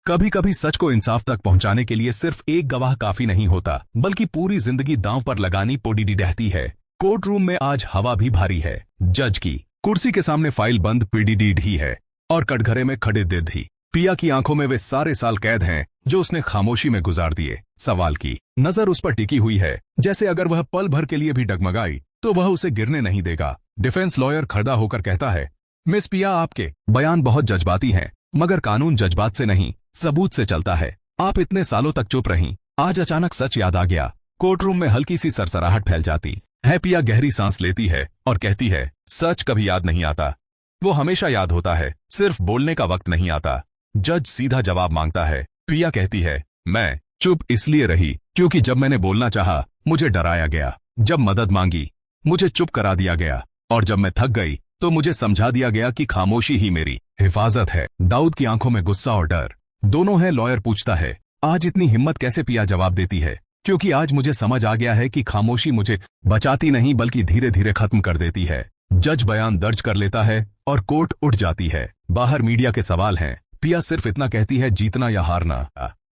कभी कभी सच को इंसाफ तक पहुंचाने के लिए सिर्फ एक गवाह काफी नहीं होता, बल्कि पूरी जिंदगी दांव पर लगानी पड़ी रहती है। कोर्ट रूम में आज हवा भी भारी है। जज की कुर्सी के सामने फाइल बंद पीडीडी ही है और कटघरे में खड़े दिद ही। पिया की आंखों में वे सारे साल कैद हैं जो उसने खामोशी में गुजार दिए। सवाल की नजर उस पर टिकी हुई है, जैसे अगर वह पल भर के लिए भी डगमगाई तो वह उसे गिरने नहीं देगा। डिफेंस लॉयर खड़ा होकर कहता है, मिस पिया, आपके बयान बहुत जज्बाती हैं, मगर कानून जज्बात से नहीं सबूत से चलता है। आप इतने सालों तक चुप रहीं, आज अचानक सच याद आ गया। कोर्टरूम में हल्की सी सरसराहट फैल जाती है। पिया गहरी सांस लेती है और कहती है, सच कभी याद नहीं आता, वो हमेशा याद होता है, सिर्फ बोलने का वक्त नहीं आता। जज सीधा जवाब मांगता है। पिया कहती है, मैं चुप इसलिए रही क्योंकि जब मैंने बोलना चाहा मुझे डराया गया, जब मदद मांगी मुझे चुप करा दिया गया, और जब मैं थक गई तो मुझे समझा दिया गया कि खामोशी ही मेरी हिफाजत है। दाऊद की आंखों में गुस्सा और डर दोनों है। लॉयर पूछता है, आज इतनी हिम्मत कैसे? पिया जवाब देती है, क्योंकि आज मुझे समझ आ गया है कि खामोशी मुझे बचाती नहीं बल्कि धीरे धीरे खत्म कर देती है। जज बयान दर्ज कर लेता है और कोर्ट उठ जाती है। बाहर मीडिया के सवाल हैं। पिया सिर्फ इतना कहती है, जीतना या हारना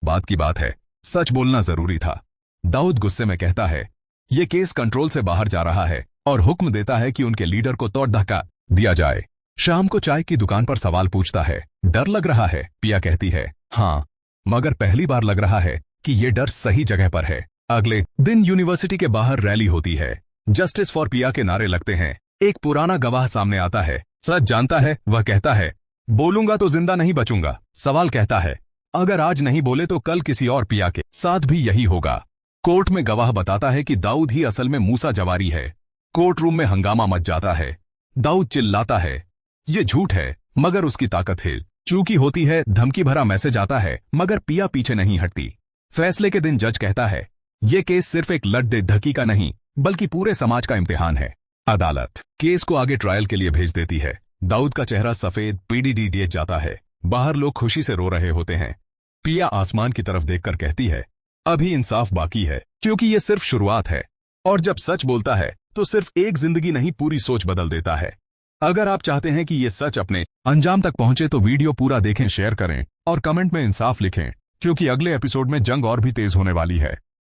बात की बात है, सच बोलना जरूरी था। दाऊद गुस्से में कहता है, ये केस कंट्रोल से बाहर जा रहा है, और हुक्म देता है कि उनके लीडर को तोड़ धक्का दिया जाए। शाम को चाय की दुकान पर सवाल पूछता है, डर लग रहा है? पिया कहती है, हाँ, मगर पहली बार लग रहा है कि ये डर सही जगह पर है। अगले दिन यूनिवर्सिटी के बाहर रैली होती है। जस्टिस फॉर पिया के नारे लगते हैं। एक पुराना गवाह सामने आता है। सच जानता है, वह कहता है, बोलूंगा तो जिंदा नहीं बचूंगा। सवाल कहता है, अगर आज नहीं बोले तो कल किसी और पिया के साथ भी यही होगा। कोर्ट में गवाह बताता है कि दाऊद ही असल में मूसा जवारी है। कोर्ट रूम में हंगामा मच जाता है। दाऊद चिल्लाता है, ये झूठ है, मगर उसकी ताकत है। चूकी होती है, धमकी भरा मैसेज आता है, मगर पिया पीछे नहीं हटती। फैसले के दिन जज कहता है, ये केस सिर्फ एक लड़ धकी का नहीं बल्कि पूरे समाज का इम्तिहान है। अदालत केस को आगे ट्रायल के लिए भेज देती है। दाऊद का चेहरा सफेद पीडीडी जाता है। बाहर लोग खुशी से रो रहे होते हैं। पिया आसमान की तरफ देखकर कहती है, अभी इंसाफ बाकी है, क्योंकि ये सिर्फ शुरुआत है, और जब सच बोलता है तो सिर्फ एक जिंदगी नहीं पूरी सोच बदल देता है। अगर आप चाहते हैं कि ये सच अपने अंजाम तक पहुंचे तो वीडियो पूरा देखें, शेयर करें और कमेंट में इंसाफ लिखें, क्योंकि अगले एपिसोड में जंग और भी तेज होने वाली है।